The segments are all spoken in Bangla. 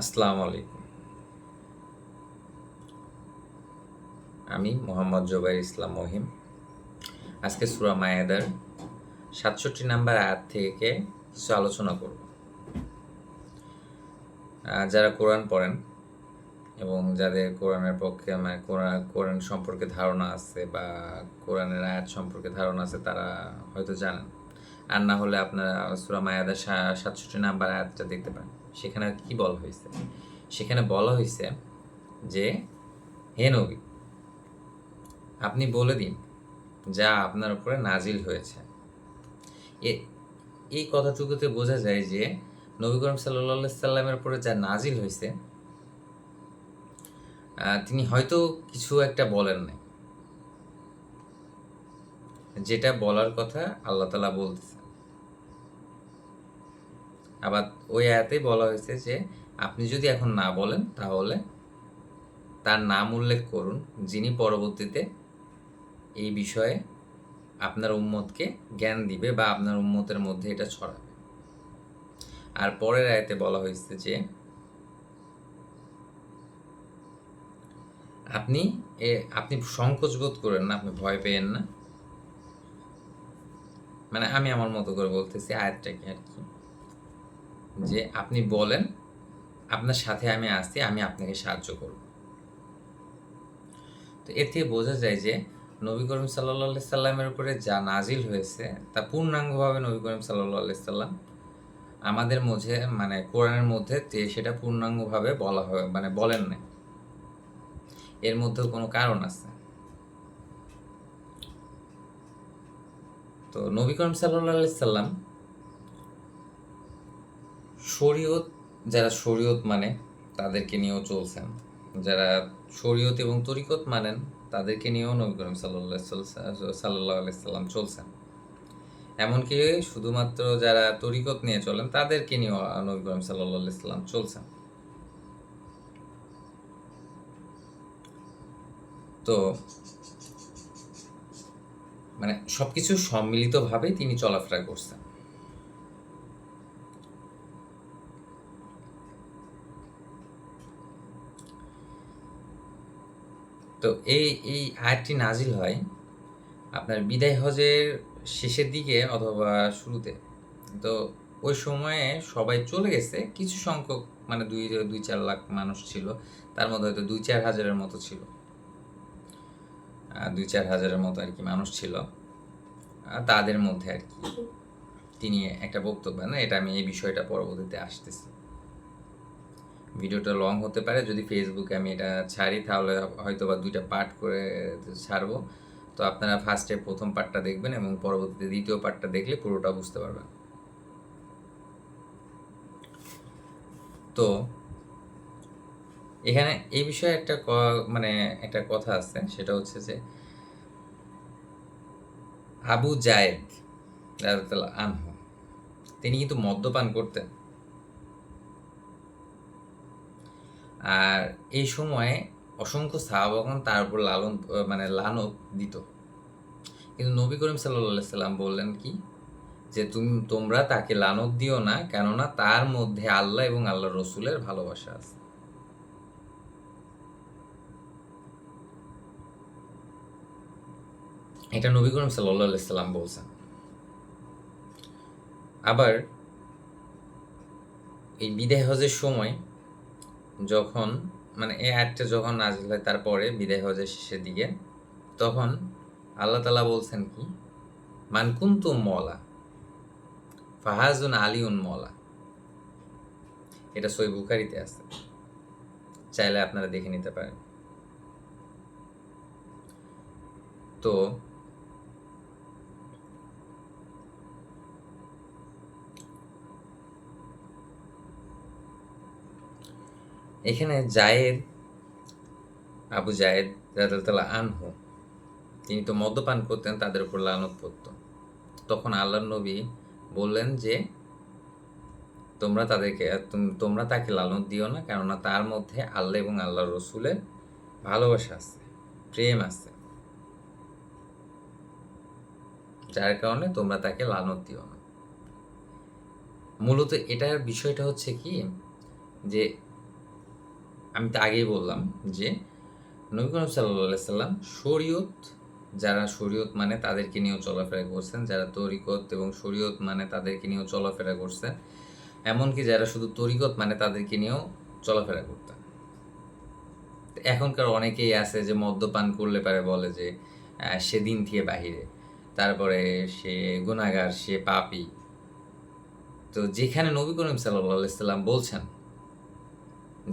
আসসালামু আলাইকুম। আমি মোহাম্মদ জোবাইর ইসলাম মহিম। আজকে সূরা মায়েদার ৬৭ নাম্বার আয়াত থেকে কিছু আলোচনা করব। যারা কোরআন পড়েন এবং যাদের কোরআনের পক্ষে মানে কোরআন সম্পর্কে ধারণা আছে বা কোরআনের আয়াত সম্পর্কে ধারণা আছে তারা হয়তো জানেন। আর না হলে আপনারা সূরা মায়েদার ৬৭ নাম্বার আয়াতটা দেখতে পারেন। সেখানে কি বলা হয়েছে? সেখানে বলা হয়েছে যে, হে নবী, আপনি বলে দিন যা আপনার উপরে নাজিল হয়েছে। এই কথাটুকুতে বোঝা যায় যে নবী করিম সাল্লাল্লাহু সাল্লামের উপরে যা নাজিল হয়েছে তিনি হয়তো কিছু একটা বলেন নাই, যেটা বলার কথা আল্লাহ তাআলা বলতেছে। আবার ওই আয়াতেই বলা হয়েছে যে আপনি যদি এখন না বলেন তাহলে তার নাম উল্লেখ করুন যিনি পরবর্তীতে এই বিষয়ে আপনার উম্মতকে জ্ঞান দিবে বা আপনার উম্মতের মধ্যে এটা ছড়াবে। আর পরের আয়াতে বলা হয়েছে যে আপনি আপনি সংকোচ বোধ করেন না, আপনি ভয় পেয়েন না। মানে আমি আমার মতো করে বলতেছি আয়াতটাকে আর কি, যে আপনি বলেন আপনার সাথে আমি আছি, আমি আপনাকে সাহায্য করব। তো এর থেকে বোঝা যায় যে নবী করিম সাল্লাল্লাহু আলাইহি সাল্লামের উপরে যা নাজিল হয়েছে তা পূর্ণাঙ্গভাবে নবী করিম সাল্লাল্লাহু আলাইহি সাল্লাম আমাদের মধ্যে মানে কোরআনের মধ্যে সেটা পূর্ণাঙ্গভাবে বলা হয় মানে বলেন নাই। এর মধ্যেও কোনো কারণ আছে। তো নবী করিম সাল্লাল্লাহু আলাইহি সাল্লাম শরীয়ত, যারা শরীয়ত মানে তাদেরকে নিয়েও চলছেন, যারা শরীয়ত এবং তরিকত মানেন তাদেরকে নিয়েও নবী করিম সাল্লাল্লাহু আলাইহি সাল্লাম চলছেন। এমনকি শুধুমাত্র যারা তরিকত নিয়ে চলেন তাদেরকে নিয়েও নবী করিম সাল্লাল্লাহু আলাইহি সাল্লাম চলছেন। তো মানে সবকিছু সম্মিলিতভাবেই তিনি চলাফেরা করছেন। তো এই আয়াতটি নাজিল হয় আপনার বিদায় হজের শেষের দিকে অথবা শুরুতে। তো ওই সময়ে সবাই চলে গেছে, কিছু সংখ্যক মানে ২-৪ লাখ মানুষ ছিল, তার মধ্যে হয়তো ২-৪ হাজারের মতো ছিল, ২-৪ হাজারের মতো আর কি মানুষ ছিল। তাদের মধ্যে আর কি তিনি একটা বক্তব্য না, এটা আমি এই বিষয়টা পরবর্তীতে আসতেছি। ভিডিওটা লং হতে পারে, যদি ফেসবুকে আমি এটা ছাড়ি তাহলে হয়তো বা ২টা পার্ট করে ছাড়বো। তো আপনারা ফার্স্টে প্রথম পার্টটা দেখবেন এবং পরবর্তীতে দ্বিতীয় পার্টটা দেখলে পুরোটা বুঝতে পারবেন। তো এখানে এই বিষয়ে একটা মানে একটা কথা আছে, সেটা হচ্ছে যে আবু জায়েদ রাদিয়াল্লাহু আনহু তিনি কিন্তু মদ্যপান করতেন। আর এই সময়ে অসংখ্য সাহাবাগণ তার উপর মানে লানত দিত। কিন্তু নবী করিম সাল্লাল্লাহু আলাইহি সাল্লাম বললেন কি, যে তোমরা তাকে লানত দিও না, কেননা তার মধ্যে আল্লাহ এবং আল্লাহর রসুলের ভালোবাসা আছে। এটা নবী করিম সাল্লাল্লাহু আলাইহি সাল্লাম বলছেন। আবার এই বিদায় হজের সময় যখন মানে এই আয়াতটা যখন নাজিল হয় তারপরে বিদায় হজের শেষের দিকে, তখন আল্লাহ তাআলা বলছেন কি, মান কুনতুম মওলা ফাহাজুন আলিউন মওলা। এটা সহিহ বুখারীতে আছে, চাইলে আপনারা দেখে নিতে পারেন। তো এখানে আবু জায়েদ রাদিয়াল্লাহু আনহু তিনি তো মদ্যপান করতেন, তাদের উপর লানত পড়ত। তখন আল্লাহর নবী বললেন যে তোমরা তাকে লানত দিও না, কেননা তার মধ্যে আল্লাহ এবং আল্লাহর রসুলের ভালোবাসা আছে, প্রেম আছে, যার কারণে তোমরা তাকে লানত দিও না। মূলত এটার বিষয়টা হচ্ছে কি, যে আমি তো আগেই বললাম যে নবী করিম সাল্লাল্লাহু আলাইহি সাল্লাম শরীয়ত, যারা শরীয়ত মানে তাদেরকে নিয়েও চলাফেরা করছেন, যারা তরিকত এবং শরীয়ত মানে তাদেরকে নিয়েও চলাফেরা করছেন, এমনকি যারা শুধু তরিকত মানে তাদেরকে নিয়েও চলাফেরা করতেন। এখনকার অনেকেই আছে যে মদ্যপান করলে পারে বলে যে সে দিন থেকে বাহিরে, তারপরে সে গুনাহগার, সে পাপী। তো যেখানে নবী করিম সাল্লাল্লাহু আলাইহি সাল্লাম বলছেন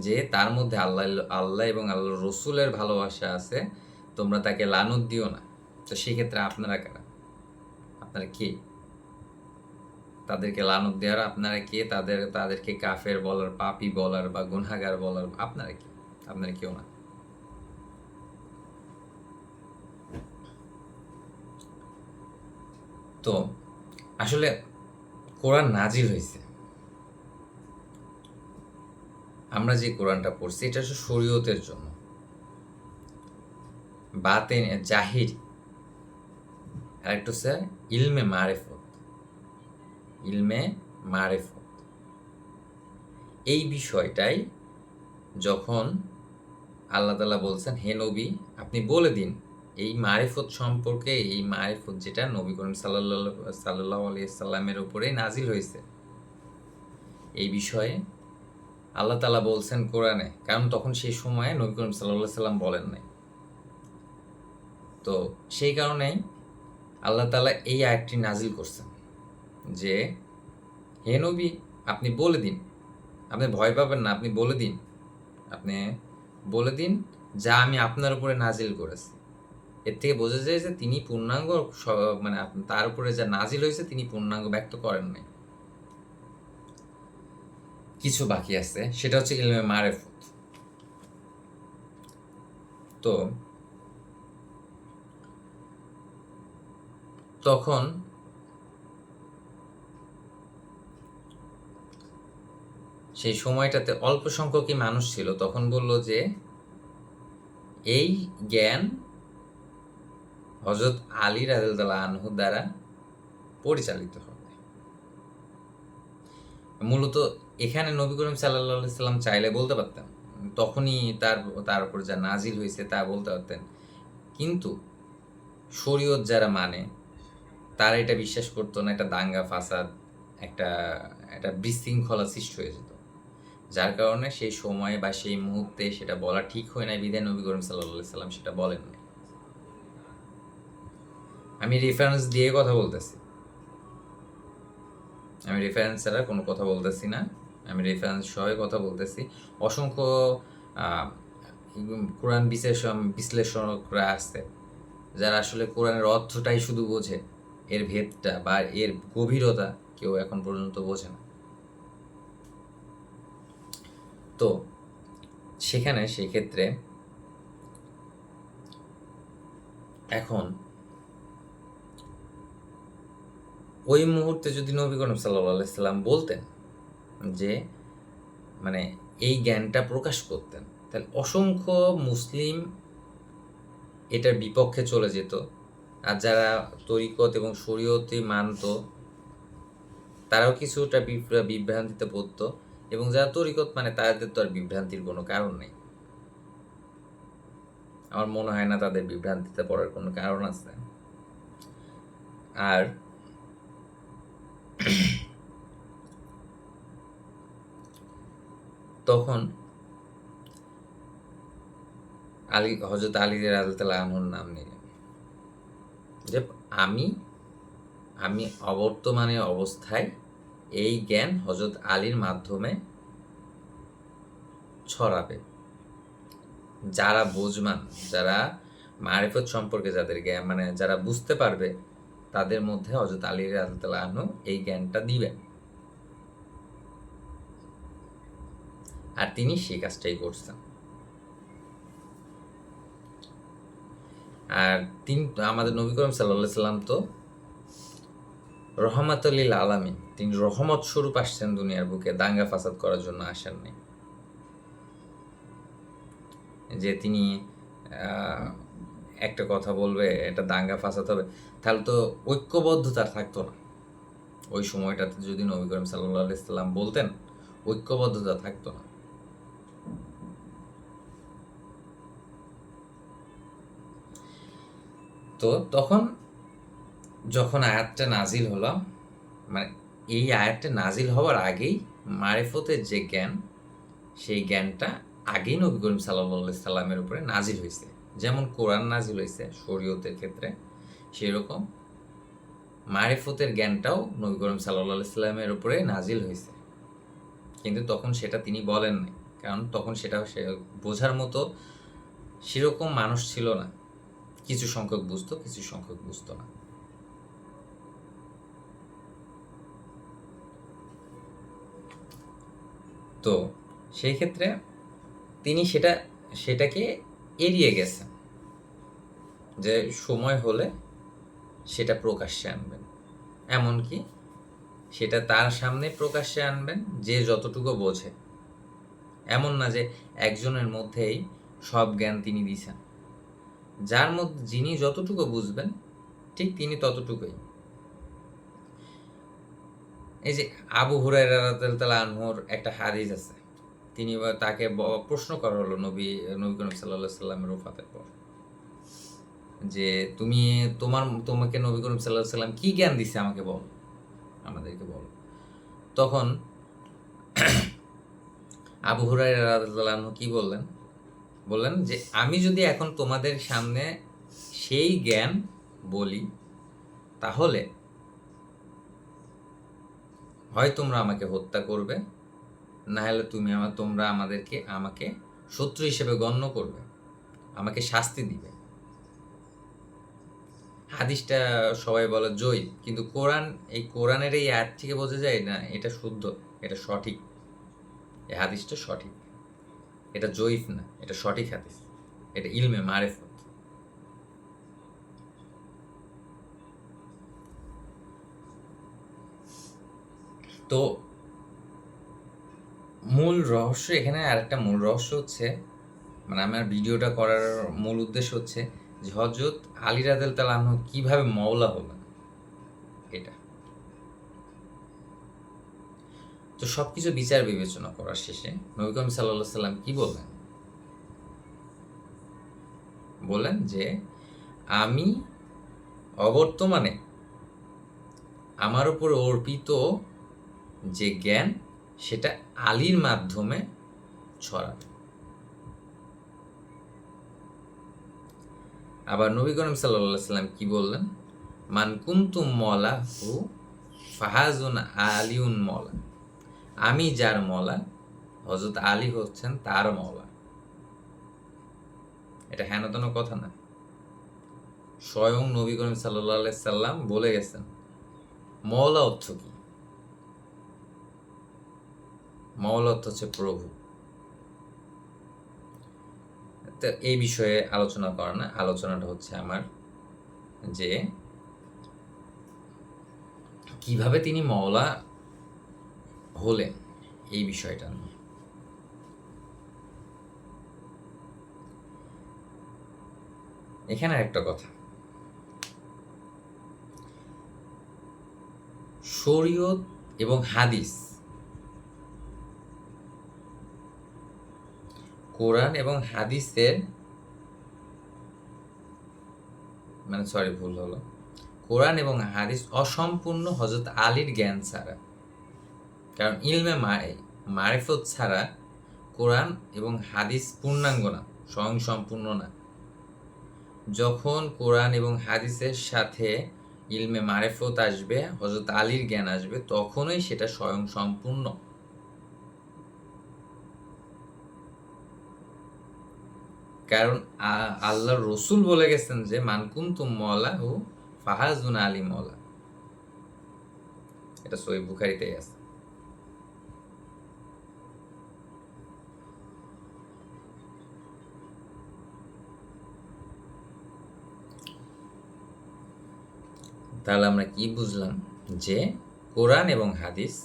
যে তার মধ্যে আল্লাহ এবং আল্লাহর রসুলের ভালোবাসা আছে, তোমরা তাকে লানত দিও না, তো সেক্ষেত্রে আপনারা কারা? আপনারা কে তাদেরকে লানত দেওয়ার? আপনারা কে তাদেরকে কাফের বলার, পাপী বলার বা গুনাহগার বলার? আপনারা কি? আপনারা কেউ না। তো আসলে কোরআন নাজিল হয়েছে, আমরা যে কোরআনটা পড়ছি এটা হচ্ছে শরীয়তের জন্য, বাতেন জাহির, আর একটা হচ্ছে ইলমে মারেফত। ইলমে মারেফত এই বিষয়টাই যখন আল্লাহ তাআলা বলছেন, হে নবী আপনি বলে দিন এই মারিফত সম্পর্কে, এই মারিফত যেটা নবী করিম সাল্লাল্লাহু আলাইহি সাল্লামের উপরে নাজিল হয়েছে, এই বিষয়ে আল্লাহ তাআলা বলছেন কোরআনে, কারণ তখন সেই সময়ে নবী করিম সাল্লাল্লাহু আলাইহি সাল্লাম বলেন নাই। তো সেই কারণেই আল্লাহ তাআলা এই আয়াতটি নাজিল করছেন যে হে নবী আপনি বলে দিন, আপনি ভয় পাবেন না, আপনি বলে দিন, আপনি বলে দিন যা আমি আপনার উপরে নাজিল করেছি। এর থেকে বোঝা যায় যে তিনি পূর্ণাঙ্গ মানে তার উপরে যা নাজিল হয়েছে তিনি পূর্ণাঙ্গ ব্যক্ত করেন নাই, কিছু বাকি আছে, সেটা হচ্ছে ইলমে মারেফত। তো তখন সেই সময়টাতে অল্প সংখ্যকই মানুষ ছিল, তখন বলল যে এই জ্ঞান হযরত আলী রাদিয়াল্লাহু আনহু দ্বারা পরিচালিত হবে। মূলত এখানে নবী করিম সাল্লাল্লাহু আলাইহি সাল্লাম চাইলে বলতে পারতেন, তখনই তার উপর যা নাজিল হয়েছে তা বলতে পারতেন, কিন্তু শরীয়ত যারা মানে তারা এটা বিশ্বাস করতো না, একটা দাঙ্গা ফাসাদ, একটা একটা বিশৃঙ্খলা সৃষ্টি হয়ে যেত, যার কারণে সেই সময়ে বা সেই মুহূর্তে সেটা বলা ঠিক হয় না, বিধায় নবী করিম সাল্লাল্লাহু আলাইহি সাল্লাম সেটা বলেন না। আমি রেফারেন্স দিয়ে কথা বলতেছি, আমি রেফারেন্স ছাড়া কোনো কথা বলতেছি না, আমি রেফারেন্স সহ কথা বলতেছি। অসংখ্য কোরআন বিশ্লেষকরা আছে যারা আসলে কোরআনের অর্থটাই শুধু বোঝে, এর ভেদটা বা এর গভীরতা কেউ এখন পর্যন্ত বোঝে না। তো সেখানে সেই ক্ষেত্রে এখন ওই মুহূর্তে যদি নবী করিম সাল্লাল্লাহু আলাইহি সাল্লাম বলতেন যে মানে এই জ্ঞানটা প্রকাশ করতেন, তাহলে অসংখ্য মুসলিম এটার বিপক্ষে চলে যেত, আর যারা তরিকত এবং শরীয়তে মানত তারাও কিছুটা বিভ্রান্তিতে পড়তো, এবং যারা তরিকত মানে তাদের তো আর বিভ্রান্তির কোনো কারণ নেই। আমার মনে হয় না তাদের বিভ্রান্তিতে পড়ার কোনো কারণ আছে। আর তখন হযরত আলী রাদিয়াল্লাহু আনহুর নাম নিলেন যে আমি অবর্তমানে অবস্থায় এই জ্ঞান হযরত আলীর মাধ্যমে ছড়াবে, যারা বুঝমান, যারা মারিফত সম্পর্কে যাদের জ্ঞান মানে যারা বুঝতে পারবে তাদের মধ্যে হযরত আলী রাদিয়াল্লাহু আনহু এই জ্ঞানটা দিবেন, আর তিনি সেই কাজটাই করছেন। আর তিনি আমাদের নবী করিম সাল্লাল্লাহু আলাইহি সাল্লাম তো রহমাতুল লিল আলামিন, তিনি রহমত স্বরূপ আসছেন দুনিয়ার বুকে, দাঙ্গা ফাসাদ করার জন্য আসেননি। যে তিনি একটা কথা বলবে, এটা দাঙ্গা ফাসাদ হবে, তাহলে তো ঐক্যবদ্ধতা থাকতো না। ওই সময়টাতে যদি নবী করিম সাল্লাল্লাহু আলাইহি সাল্লাম বলতেন, ঐক্যবদ্ধতা থাকতো না। তো তখন যখন আয়াতটা নাজিল হলো, মানে এই আয়াতটা নাজিল হওয়ার আগেই মারিফতের যে জ্ঞান, সেই জ্ঞানটা আগেই নবী করিম সাল্লাল্লাহু সাল্লামের উপরে নাজিল হয়েছে। যেমন কোরআন নাজিল হয়েছে শরীয়তের ক্ষেত্রে, সেরকম মারিফতের জ্ঞানটাও নবী করিম সাল্লাল্লাহু সাল্লামের উপরে নাজিল হয়েছে। কিন্তু তখন সেটা তিনি বলেন নাই, কারণ তখন সেটা সে বোঝার মতো সেরকম মানুষ ছিল না। কিছু সংখ্যক বুঝতো, কিছু সংখ্যক বুঝতো না। তো সেই ক্ষেত্রে তিনি সেটাকে এড়িয়ে গেছেন, যে সময় হলে সেটা প্রকাশ্যে আনবেন, এমনকি সেটা তার সামনে প্রকাশ্যে আনবেন যে যতটুকু বোঝে। এমন না যে একজনের মধ্যেই সব জ্ঞান তিনি দিছেন, যার মধ্যে যিনি যতটুকু বুঝবেন ঠিক তিনি ততটুকুই। এই যে আবু হুরায়রা রাদিয়াল্লাহু আনহুর একটা হাদিস আছে, তিনি তাকে প্রশ্ন করা হলো নবী করিম সাল্লাল্লাহু আলাইহি সাল্লামের ওফাতের পর, যে তোমাকে নবী করিম সাল্লাল্লাহু আলাইহি সাল্লাম কি জ্ঞান দিছে আমাকে বল, আমাদেরকে বল। তখন আবু হুরায়রা রাদিয়াল্লাহু আনহু কি বললেন যে আমি যদি এখন তোমাদের সামনে সেই জ্ঞান বলি, তাহলে হয় তোমরা আমাকে হত্যা করবে, না হলে তোমরা আমাকে শত্রু হিসেবে গণ্য করবে, আমাকে শাস্তি দিবে। হাদিসটা সবাই বলে জয়ীফ, কিন্তু কোরআনের এই আয়াত থেকে বোঝা যায় না এটা শুদ্ধ, এটা সঠিক। এই হাদিসটা সঠিক, এটা জয়ীফ না, এটা সঠিক হাদিস, এটা ইলমে মারিফত। তো মূল রহস্য এখানে, আরেকটা মূল রহস্য হচ্ছে, মানে আমার ভিডিওটা করার মূল উদ্দেশ্য হচ্ছে যে হযরত আলী রাদিয়াল্লাহু আনহু কিভাবে মওলা হলেন, এটা। তো সবকিছু বিচার বিবেচনা করার শেষে নবী করিম সাল্লাল্লাহু আলাইহি সাল্লাম কি বললেন যে আমি অবর্তমানে আমার উপর অর্পিত যে জ্ঞান, সেটা আলীর মাধ্যমে ছড়াবে। আবার নবী করিম সাল্লাল্লাহু আলাইহি সাল্লাম কি বললেন, মান কুনতুম মওলা হু ফাহাজুন আলিউন মওলা, আমি যার মওলা হযরত আলী হচ্ছেন তার মওলা। এটা হেনতেন কথা না, স্বয়ং নবী করিম সাল্লাল্লাহু আলাইহি সাল্লাম বলে গেছেন মওলা অর্থ কি। মওলা অর্থ হচ্ছে প্রভু। তো এই বিষয়ে আলোচনা করা না, আলোচনাটা হচ্ছে আমার যে কিভাবে তিনি মওলা হলেন, এই বিষয়টা নিয়ে। এখানে একটা কথা, শরীয়ত এবং হাদিস, কোরআন এবং হাদিসের ভুল হলো, কোরআন এবং হাদিস অসম্পূর্ণ হযরত আলীর জ্ঞান ছাড়া। কারণ ইলমে মারিফত ছাড়া কোরআন এবং হাদিস পূর্ণাঙ্গ না, স্বয়ং সম্পূর্ণ না। যখন কোরআন এবং হাদিসের সাথে ইলমে মারিফত আসবে, হযরত আলীর জ্ঞান আসবে, তখনই সেটা স্বয়ং সম্পূর্ণ। কারণ আল্লাহর রসুল বলে গেছেন যে মান কুনতুম মওলা হু ফাহাজুন আলী মওলা, এটা সহিহ বুখারীতেই আছে। তাহলে আমরা কি বুঝলাম, যে কোরআন এবং হাদিস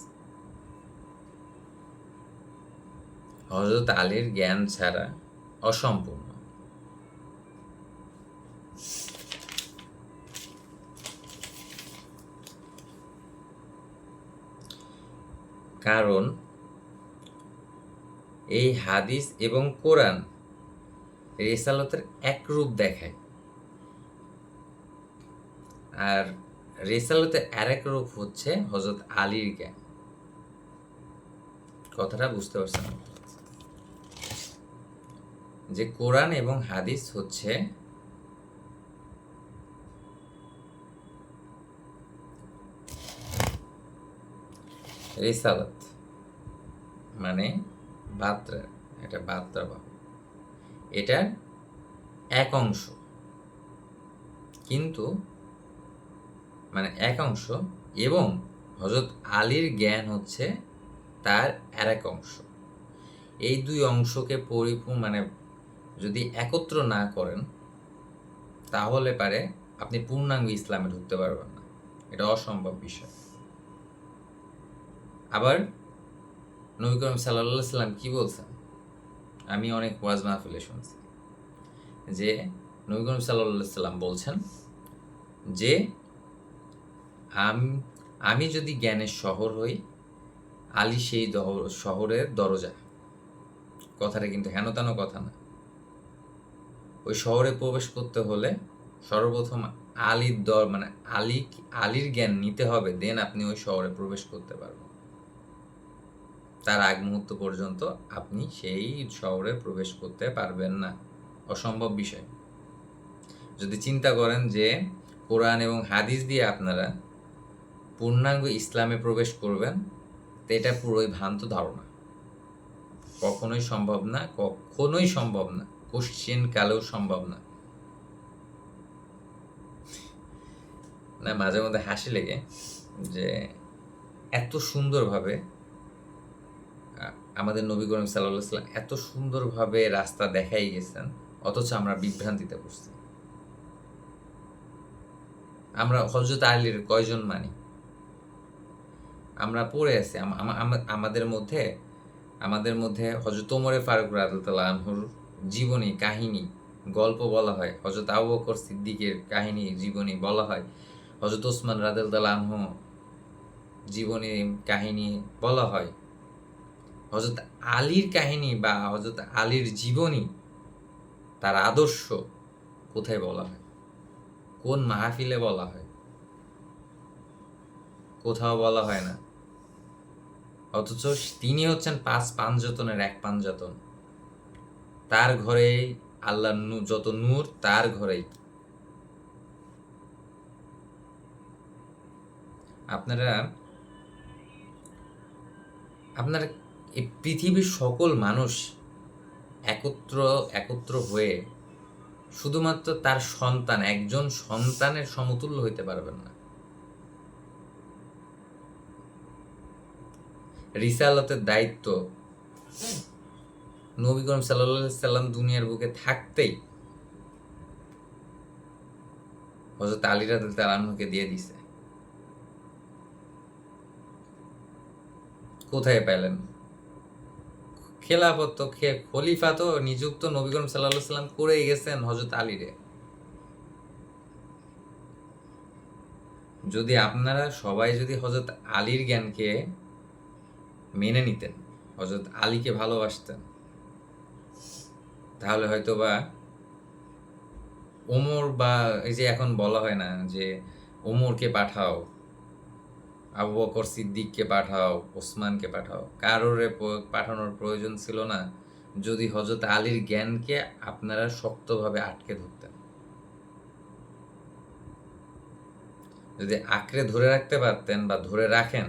হযরত আলীর জ্ঞান ছাড়া অসম্পূর্ণ। কারণ এই হাদিস এবং কোরআন রিসালাতের এক রূপ দেখায়, আর রিসালাতের আরেক রূপ হচ্ছে হযরত আলীর জ্ঞান। কথাটা বুঝতে পারছেন? যে কোরআন এবং হাদিস হচ্ছে রিসালাত, মানে বার্তা, এটা বার্তাবাহক, এটার এক অংশ, কিন্তু মানে এক অংশ, এবং হযরত আলীর জ্ঞান হচ্ছে তার আরেক অংশ। এই দুই অংশকে মানে যদি একত্র না করেন তাহলে পারে আপনি পূর্ণাঙ্গ ইসলামে ঢুকতে পারবেন না, এটা অসম্ভব বিষয়। আবার নবী করিম সাল্লাল্লাহু সাল্লাম কি বলছেন, আমি অনেক ওয়াজ মাহফিলে শুনছি যে নবী করিম সাল্লাল্লাহু সাল্লাম বলছেন যে আমি যদি জ্ঞানের শহর হই, আলী সেই শহরের দরজা। কথাটা কিন্তু হেন তেন কথা না। ওই শহরে প্রবেশ করতে হলে সর্বপ্রথম মানে আলীর জ্ঞান নিতে হবে, দেন আপনি ওই শহরে প্রবেশ করতে পারবেন। তার আগ মুহূর্ত পর্যন্ত আপনি সেই শহরে প্রবেশ করতে পারবেন না, অসম্ভব বিষয়। যদি চিন্তা করেন যে কোরআন এবং হাদিস দিয়ে আপনারা পূর্ণাঙ্গ ইসলামে প্রবেশ করবেন, তো এটা পুরোই ভ্রান্ত ধারণা, কখনোই সম্ভব না, কখনোই সম্ভব না, কোশ্চেন কালেও সম্ভব না। না, মাঝে মধ্যে হাসি লেগে যে এত সুন্দরভাবে আমাদের নবী করিম সাল্লাল্লাহু আলাইহি ওয়াসাল্লাম এত সুন্দরভাবে রাস্তা দেখাই গেছেন, অথচ আমরা বিভ্রান্তিতে পড়ছি। আমরা হযরত আলীর কয়জন মানি? আমরা পড়ে আছি আমাদের মধ্যে হযরত ওমরে ফারুক রাদিয়াল্লাহু আনহুর জীবনী কাহিনী গল্প বলা হয়, হযরত আবু বকর সিদ্দিকের কাহিনী জীবনী বলা হয়, হযরত ওসমান রাদিয়াল্লাহু আনহু জীবনী কাহিনী বলা হয়, হযরত আলীর কাহিনী বা হযরত আলীর জীবনী, তার আদর্শ কোথায় বলা হয়? কোন মাহফিলে বলা হয়? কোথাও বলা হয় না। অথচ তিনি হচ্ছেন 5 পাঞ্জতনের এক পাঞ্জতন। তার ঘরেই আল্লাহর যত নূর তার ঘরেই। আপনারা এই পৃথিবীর সকল মানুষ একত্র হয়ে শুধুমাত্র তার সন্তান, একজন সন্তানের সমতুল্য হইতে পারবেন না। রিসালাতের দায়িত্ব নবী করিম সাল্লাল্লাহু আলাইহি সাল্লাম দুনিয়ার বুকে থাকতেই হযরত আলী রাদিয়াল্লাহু আনহুকে দিয়ে দিছে। কোথায় পেলেন? খেলাফত তো খলিফা তো নিযুক্ত নবী করিম সাল্লাল্লাহু আলাইহি সাল্লাম করেই গেছেন হযরত আলীরে। যদি আপনারা সবাই যদি হযরত আলীর জ্ঞানকে মেনে নিতেন, হযরত আলীকে ভালোবাসতেন, তাহলে হয়তো বা ওমর, বা এই যে এখন বলা হয় না যে ওমরকে পাঠাও, আবু বকর সিদ্দিককে পাঠাও, ওসমানকে পাঠাও, কারোরে পাঠানোর প্রয়োজন ছিল না যদি হযরত আলীর জ্ঞানকে আপনারা শক্তভাবে আটকে ধরতেন। যদি আঁকড়ে ধরে রাখতে পারতেন বা ধরে রাখেন,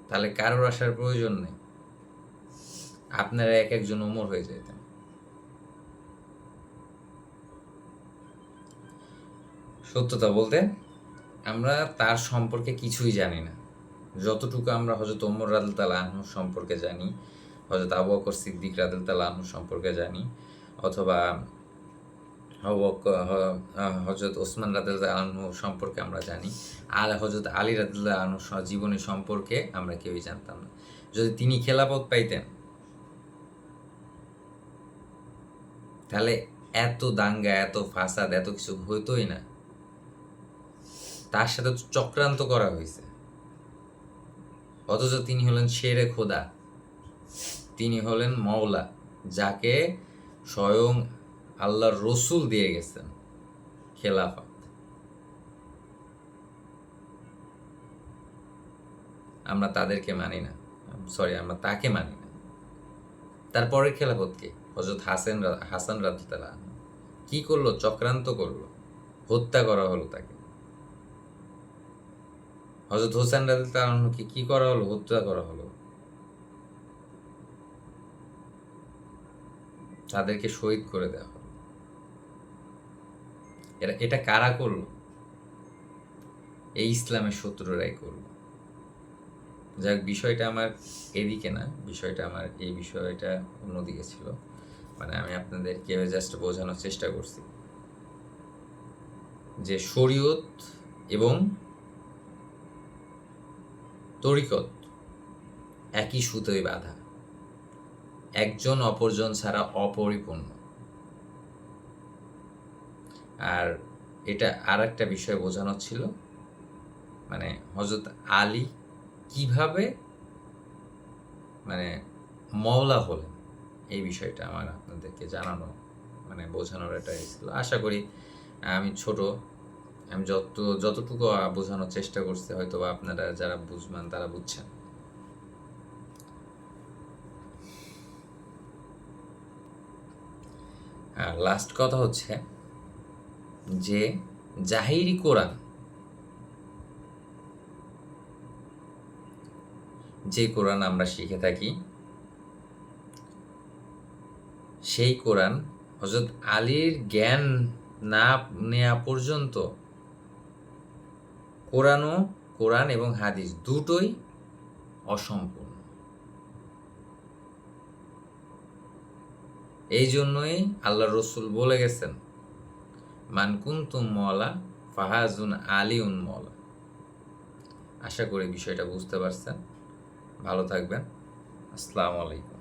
তাহলে কারোর আসার প্রয়োজন নেই, আপনারা এক একজন ওমর হয়ে যেতেন। সত্যতা বলতে আমরা তার সম্পর্কে কিছুই জানি না। যতটুকু আমরা হযরত ওমর রাদিয়াল্লাহু আনহু সম্পর্কে জানি, হযরত আবু বকর সিদ্দিক রাদিয়াল্লাহু আনহু সম্পর্কে জানি, অথবা হযরত ওসমান রাদিয়াল্লাহু আনহু সম্পর্কে আমরা জানি, আর হযরত আলী রাদিয়াল্লাহু আনহু জীবনী সম্পর্কে আমরা কেউই জানতাম না। যদি তিনি খেলাফত পাইতেন, তাহলে এত দাঙ্গা, এত ফাসাদ, এত কিছু হইতোই না। তার সাথে চক্রান্ত করা হয়েছে, অথচ তিনি হলেন শেরে খোদা, তিনি হলেন মওলা, যাকে স্বয়ং আল্লাহর রসুল দিয়ে গেছেন খেলাফত। আমরা তাদেরকে মানি না, সরি আমরা তাকে মানি না। তারপরের খেলাফত কে? হযরত হাসান রাদিয়াল্লাহু আনহু কি করলো? চক্রান্ত করলো, হত্যা করা হলো তাকে। হযরত হোসেন রাদিয়াল্লাহু আনহুকে কি করা হলো? হত্যা করা হলো। তাদেরকে শহীদ করে দেওয়া হলো। এটা কারা করলো? এই ইসলামের শত্রুরাই করলো। যাক, বিষয়টা আমার এদিকে না, বিষয়টা আমার এই বিষয়টা অন্যদিকে ছিল। মানে আমি আপনাদেরকে জাস্ট বোঝানোর চেষ্টা করছি যে শরীয়ত এবং তরিকত একই সুতোয় বাঁধা, একজন অপরজন ছাড়া অপরিপূর্ণ। আর এটা আর একটা বিষয় বোঝানো ছিল, মানে হযরত আলী কিভাবে মানে মওলা হলেন, এই বিষয়টা আমার আপনাদেরকে জানানো, মানে বোঝানোর এটাই ছিল। আশা করি আমি ছোট, আমি যতটুকু বোঝানোর চেষ্টা করছি হয়তো বা আপনারা যারা বুঝবেন তারা বুঝছেন। আর লাস্ট কথা হচ্ছে যে জাহিরি কোরআন, যে কোরআন আমরা শিখে থাকি, সেই কোরআন হযরত আলীর জ্ঞান না নেওয়া পর্যন্ত কোরআন এবং হাদিস দুটোই অসম্পূর্ণ। এই জন্যই আল্লাহ রসুল বলে গেছেন, মান কুনতুম মওলা ফাহাজুন আলিউন মওলা। আশা করি বিষয়টা বুঝতে পারছেন। ভালো থাকবেন। আসসালামু আলাইকুম।